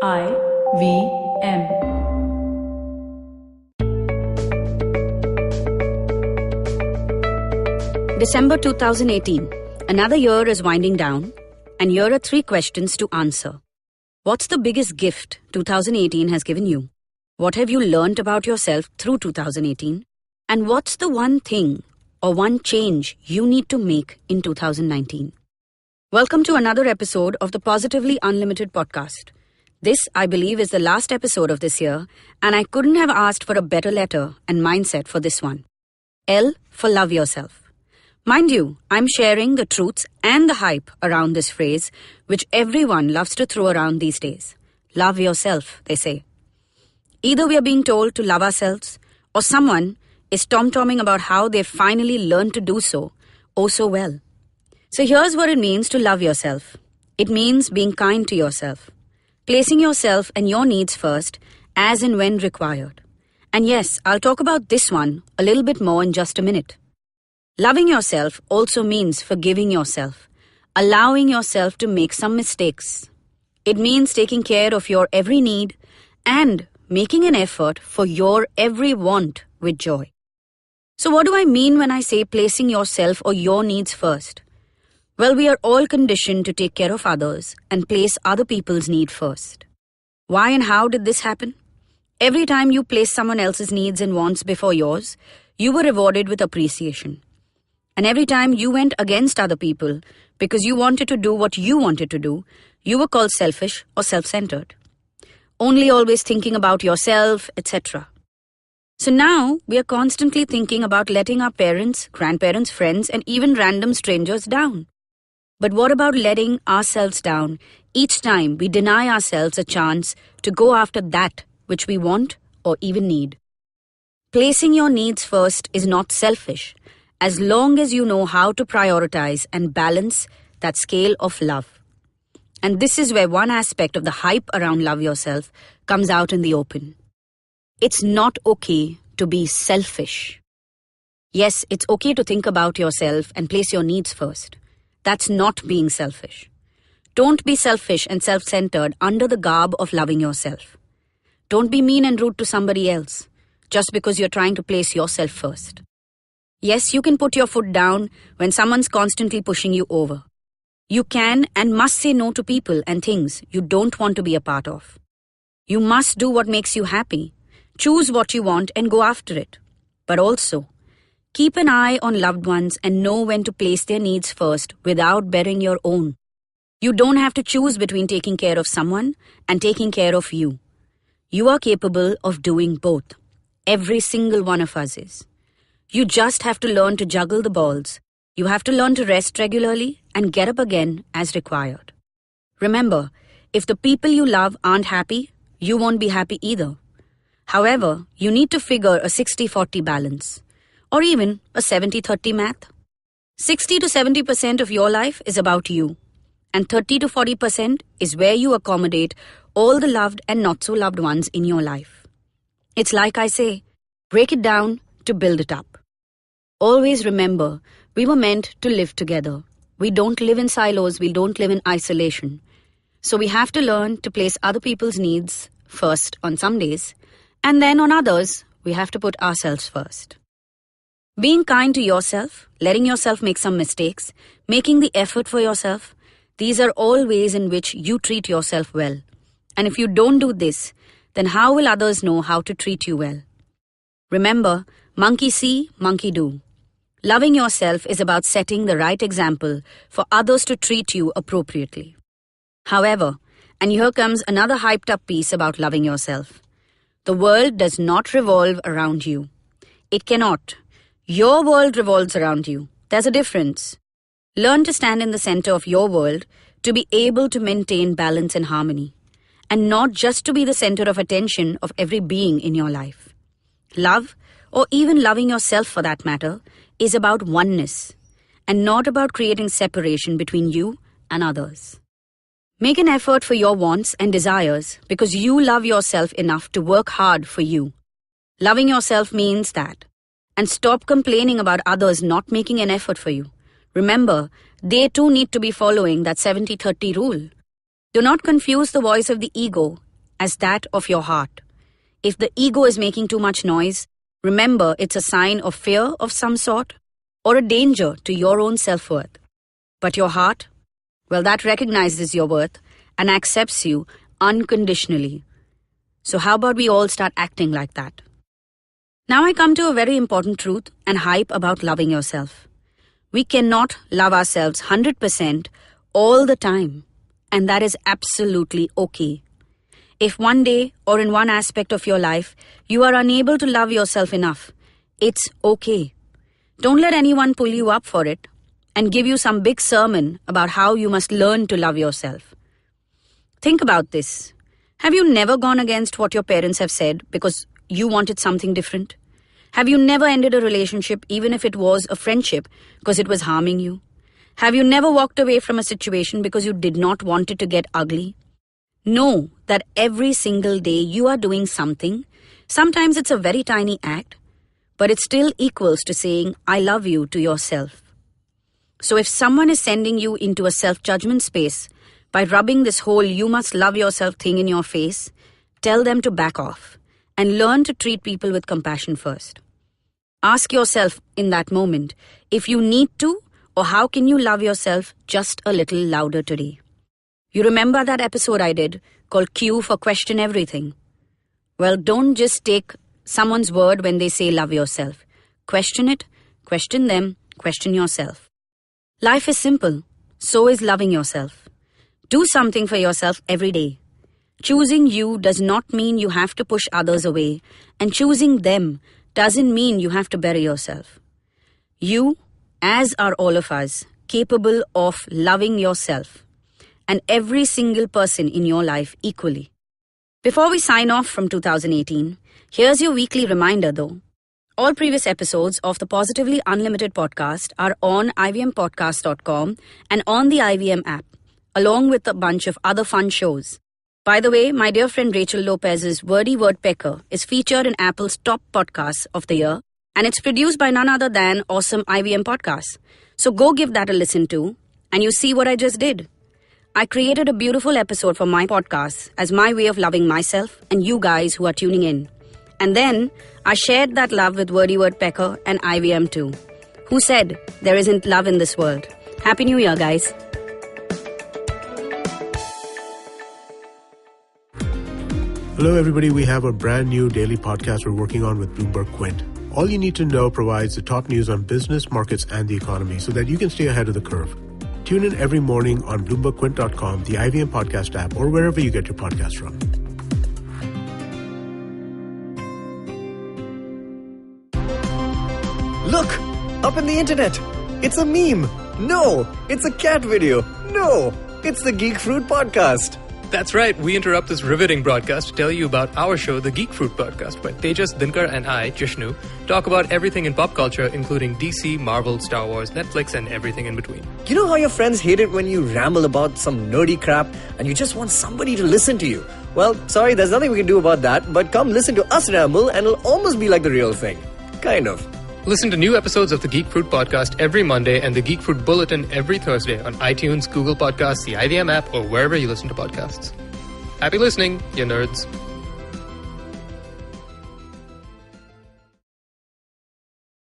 IVM. December 2018. Another year is winding down, and here are 3 questions to answer. What's the biggest gift 2018 has given you? What have you learned about yourself through 2018? And what's the one thing or one change you need to make in 2019? Welcome to another episode of the Positively Unlimited podcast. This, I believe, is the last episode of this year, and I couldn't have asked for a better letter and mindset for this one. L for love yourself. Mind you, I'm sharing the truths and the hype around this phrase, which everyone loves to throw around these days. Love yourself, they say. Either we are being told to love ourselves, or someone is tom-tomming about how they've finally learned to do so, oh so well. So here's what it means to love yourself. It means being kind to yourself, placing yourself and your needs first, as and when required. And yes, I'll talk about this one a little bit more in just a minute. Loving yourself also means forgiving yourself, allowing yourself to make some mistakes. It means taking care of your every need and making an effort for your every want with joy. So what do I mean when I say placing yourself or your needs first? Well, we are all conditioned to take care of others and place other people's need first. Why and how did this happen? Every time you placed someone else's needs and wants before yours, you were rewarded with appreciation. And every time you went against other people because you wanted to do what you wanted to do, you were called selfish or self-centered. Only always thinking about yourself, etc. So now we are constantly thinking about letting our parents, grandparents, friends, and even random strangers down. But what about letting ourselves down each time we deny ourselves a chance to go after that which we want or even need? Placing your needs first is not selfish, as long as you know how to prioritize and balance that scale of love. And this is where one aspect of the hype around love yourself comes out in the open. It's not okay to be selfish. Yes, it's okay to think about yourself and place your needs first. That's not being selfish. Don't be selfish and self-centered under the garb of loving yourself. Don't be mean and rude to somebody else just because you're trying to place yourself first. Yes, you can put your foot down when someone's constantly pushing you over. You can and must say no to people and things you don't want to be a part of. You must do what makes you happy. Choose what you want and go after it. But also, keep an eye on loved ones and know when to place their needs first without bearing your own. You don't have to choose between taking care of someone and taking care of you. You are capable of doing both. Every single one of us is. You just have to learn to juggle the balls. You have to learn to rest regularly and get up again as required. Remember, if the people you love aren't happy, you won't be happy either. However, you need to figure a 60-40 balance, or even a 70-30 math. 60 to 70% of your life is about you, and 30 to 40% is where you accommodate all the loved and not so loved ones in your life. It's like I say, break it down to build it up. Always remember, we were meant to live together. We don't live in silos, we don't live in isolation. So we have to learn to place other people's needs first on some days, and then on others, we have to put ourselves first. Being kind to yourself, letting yourself make some mistakes, making the effort for yourself, these are all ways in which you treat yourself well. And if you don't do this, then how will others know how to treat you well? Remember, monkey see, monkey do. Loving yourself is about setting the right example for others to treat you appropriately. However, and here comes another hyped up piece about loving yourself. The world does not revolve around you. It cannot. Your world revolves around you. There's a difference. Learn to stand in the center of your world to be able to maintain balance and harmony, and not just to be the center of attention of every being in your life. Love, or even loving yourself for that matter, is about oneness, and not about creating separation between you and others. Make an effort for your wants and desires because you love yourself enough to work hard for you. Loving yourself means that. And stop complaining about others not making an effort for you. Remember, they too need to be following that 70-30 rule. Do not confuse the voice of the ego as that of your heart. If the ego is making too much noise, remember it's a sign of fear of some sort or a danger to your own self-worth. But your heart, well, that recognizes your worth and accepts you unconditionally. So how about we all start acting like that? Now I come to a very important truth and hype about loving yourself. We cannot love ourselves 100% all the time, and that is absolutely okay. If one day or in one aspect of your life you are unable to love yourself enough, it's okay. Don't let anyone pull you up for it and give you some big sermon about how you must learn to love yourself. Think about this. Have you never gone against what your parents have said because you wanted something different? Have you never ended a relationship even if it was a friendship because it was harming you? Have you never walked away from a situation because you did not want it to get ugly? Know that every single day you are doing something. Sometimes it's a very tiny act, but it still equals to saying, I love you to yourself. So if someone is sending you into a self-judgment space by rubbing this whole you must love yourself thing in your face, tell them to back off and learn to treat people with compassion first. Ask yourself in that moment if you need to, or how can you love yourself just a little louder today? You remember that episode I did called Q for Question Everything? Well, don't just take someone's word when they say love yourself. Question it, question them, question yourself. Life is simple. So is loving yourself. Do something for yourself every day. Choosing you does not mean you have to push others away, and choosing them doesn't mean you have to bury yourself. You, as are all of us, capable of loving yourself and every single person in your life equally. Before we sign off from 2018, here's your weekly reminder though. All previous episodes of the Positively Unlimited podcast are on ivmpodcast.com and on the IVM app, along with a bunch of other fun shows. By the way, my dear friend Rachel Lopez's Wordy Wordpecker is featured in Apple's top podcasts of the year, and it's produced by none other than awesome IVM Podcasts. So go give that a listen to, and you see what I just did. I created a beautiful episode for my podcast as my way of loving myself and you guys who are tuning in. And then I shared that love with Wordy Wordpecker and IVM too, who said there isn't love in this world. Happy New Year, guys. Hello, everybody. We have a brand new daily podcast we're working on with Bloomberg Quint. All you need to know provides the top news on business, markets, and the economy so that you can stay ahead of the curve. Tune in every morning on BloombergQuint.com, the IVM podcast app, or wherever you get your podcasts from. Look! Up in the internet! It's a meme! No! It's a cat video! No! It's the Geek Fruit Podcast! That's right, we interrupt this riveting broadcast to tell you about our show, The Geek Fruit Podcast, where Tejas, Dinkar, and I, Jishnu, talk about everything in pop culture, including DC, Marvel, Star Wars, Netflix, and everything in between. You know how your friends hate it when you ramble about some nerdy crap and you just want somebody to listen to you? Well, sorry, there's nothing we can do about that, but come listen to us ramble and it'll almost be like the real thing. Kind of. Listen to new episodes of the Geek Fruit Podcast every Monday and the Geek Fruit Bulletin every Thursday on iTunes, Google Podcasts, the IVM app, or wherever you listen to podcasts. Happy listening, you nerds.